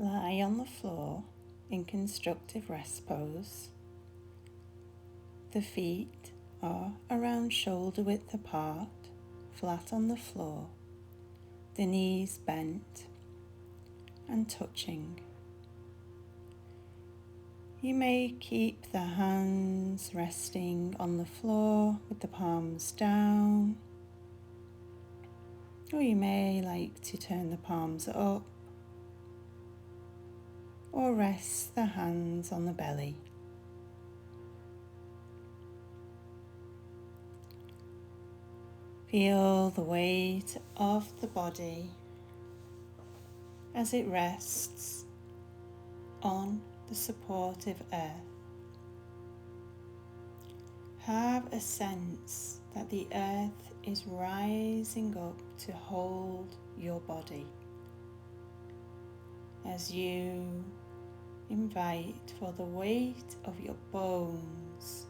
Lie on the floor in constructive rest pose. The feet are around shoulder width apart, flat on the floor, the knees bent and touching. You may keep the hands resting on the floor with the palms down, or you may like to turn the palms up or rest the hands on the belly. Feel the weight of the body as it rests on the supportive earth. Have a sense that the earth is rising up to hold your body as you invite for the weight of your bones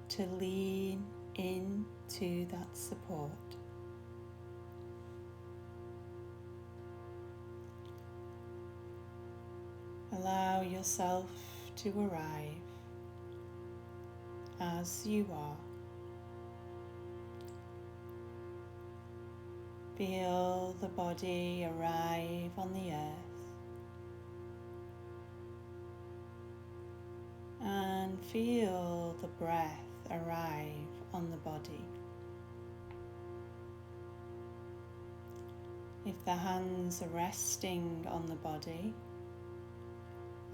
to lean into that support. Allow yourself to arrive as you are. Feel the body arrive on the earth and feel the breath arrive on the body. If the hands are resting on the body,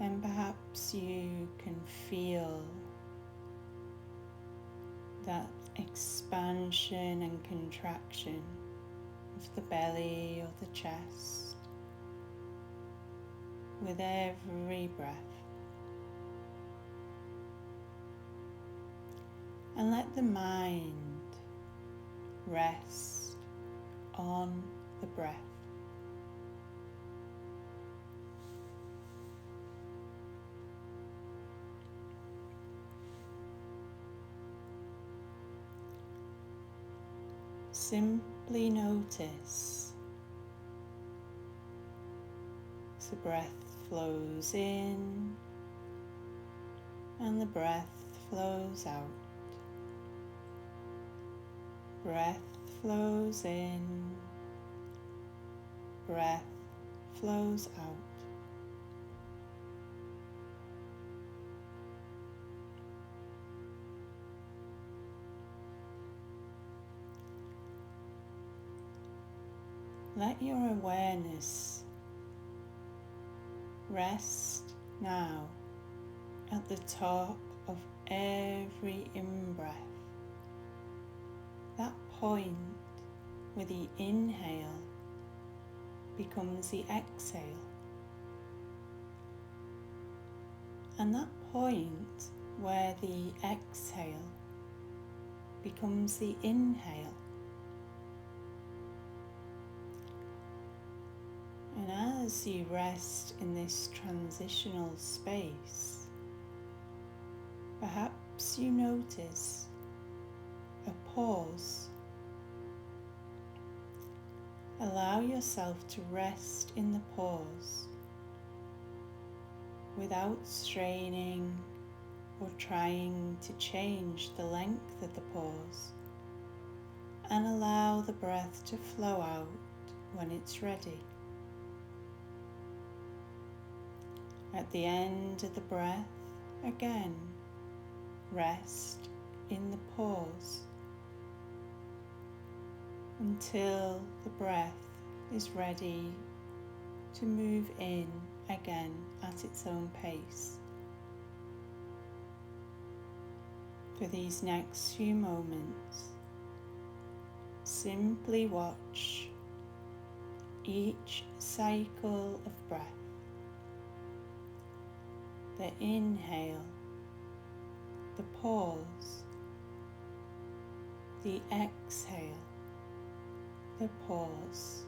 then perhaps you can feel that expansion and contraction of the belly or the chest with every breath. And let the mind rest on the breath. Simply notice as the breath flows in and the breath flows out. Breath flows in, breath flows out. Let your awareness rest now at the top of every in-breath. That point where the inhale becomes the exhale, and that point where the exhale becomes the inhale. And as you rest in this transitional space, perhaps you notice a pause. Allow yourself to rest in the pause without straining or trying to change the length of the pause, and allow the breath to flow out when it's ready. At the end of the breath, again, rest in the pause until the breath is ready to move in again at its own pace. For these next few moments, simply watch each cycle of breath. The inhale, the pause, the exhale, the pause,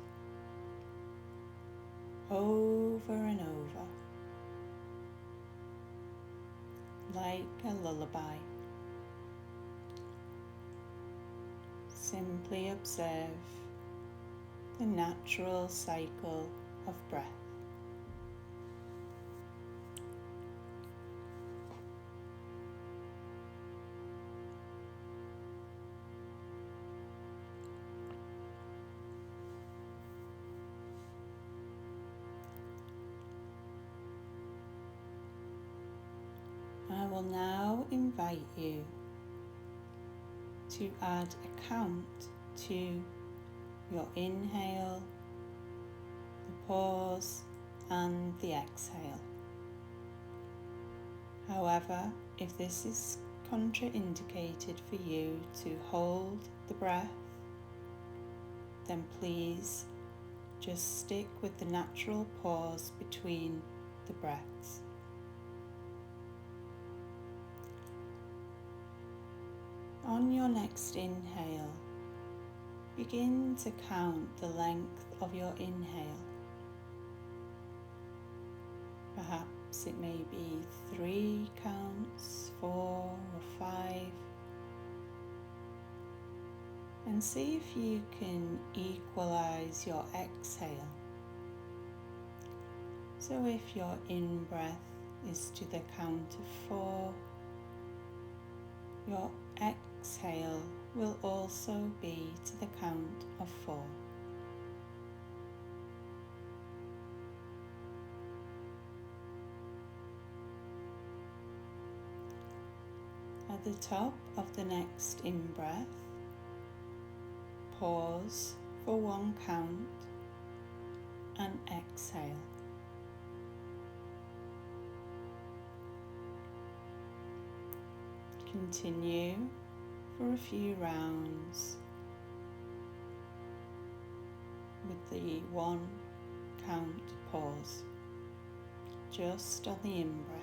over and over, like a lullaby. Simply observe the natural cycle of breath. will now invite you to add a count to your inhale, the pause, and the exhale. However, if this is contraindicated for you to hold the breath, then please just stick with the natural pause between the breaths. On your next inhale, begin to count the length of your inhale. Perhaps it may be 3 counts, 4 or 5. And see if you can equalize your exhale. So if your in-breath is to the count of 4, your exhale will also be to the count of 4. At the top of the next in-breath, pause for 1 count and exhale. Continue for a few rounds with the 1 count pause just on the in-breath.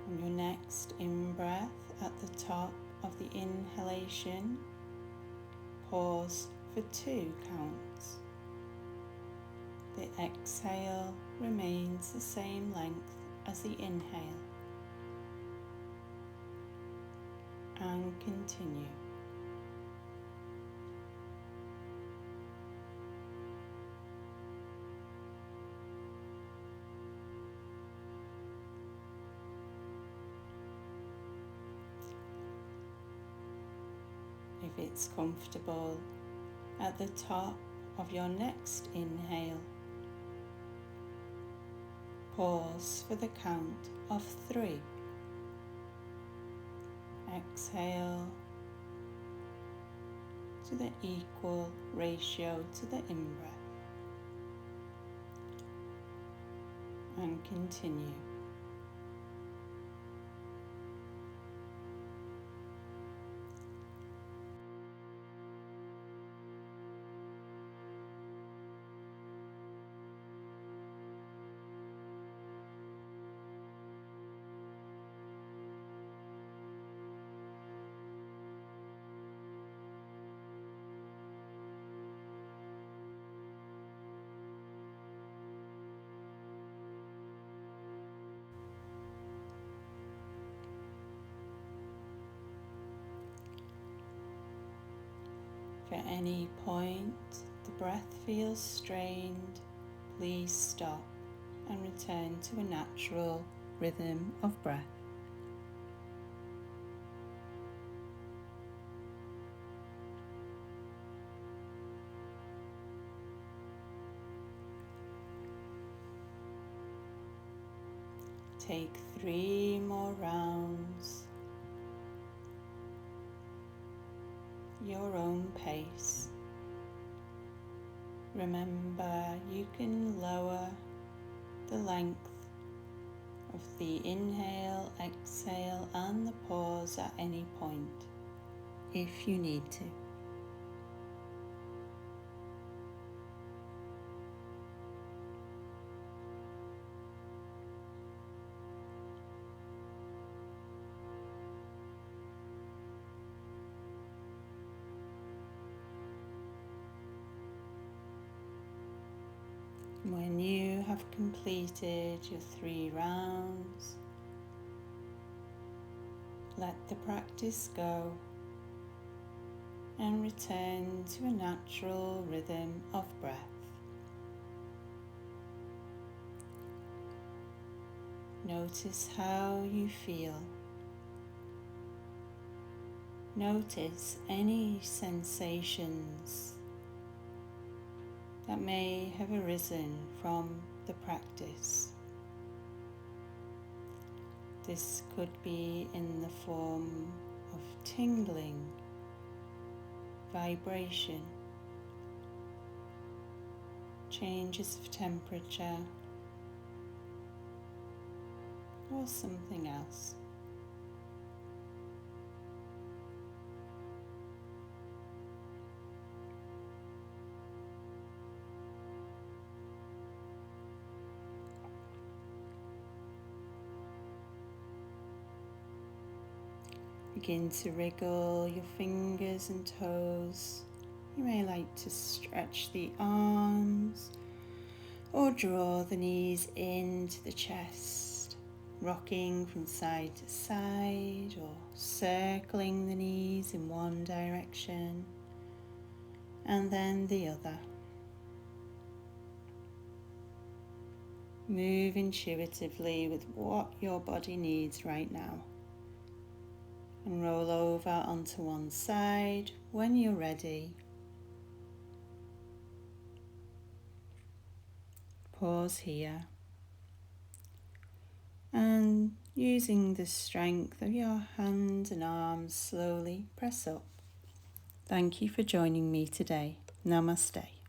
On your next in-breath at the top of the inhalation, pause for 2 counts. The exhale remains the same length as the inhale. And continue. If it's comfortable, at the top of your next inhale, pause for the count of 3. Exhale to the equal ratio to the in-breath. And continue. If at any point the breath feels strained, please stop and return to a natural rhythm of breath. Take 3 more rounds, your own pace. Remember, you can lower the length of the inhale, exhale, and the pause at any point if you need to. When you have completed your 3 rounds, let the practice go and return to a natural rhythm of breath. Notice how you feel. Notice any sensations that may have arisen from the practice. This could be in the form of tingling, vibration, changes of temperature, or something else. Begin to wriggle your fingers and toes. You may like to stretch the arms or draw the knees into the chest, rocking from side to side or circling the knees in one direction and then the other. Move intuitively with what your body needs right now. And roll over onto one side when you're ready. Pause here. And using the strength of your hands and arms, slowly press up. Thank you for joining me today. Namaste.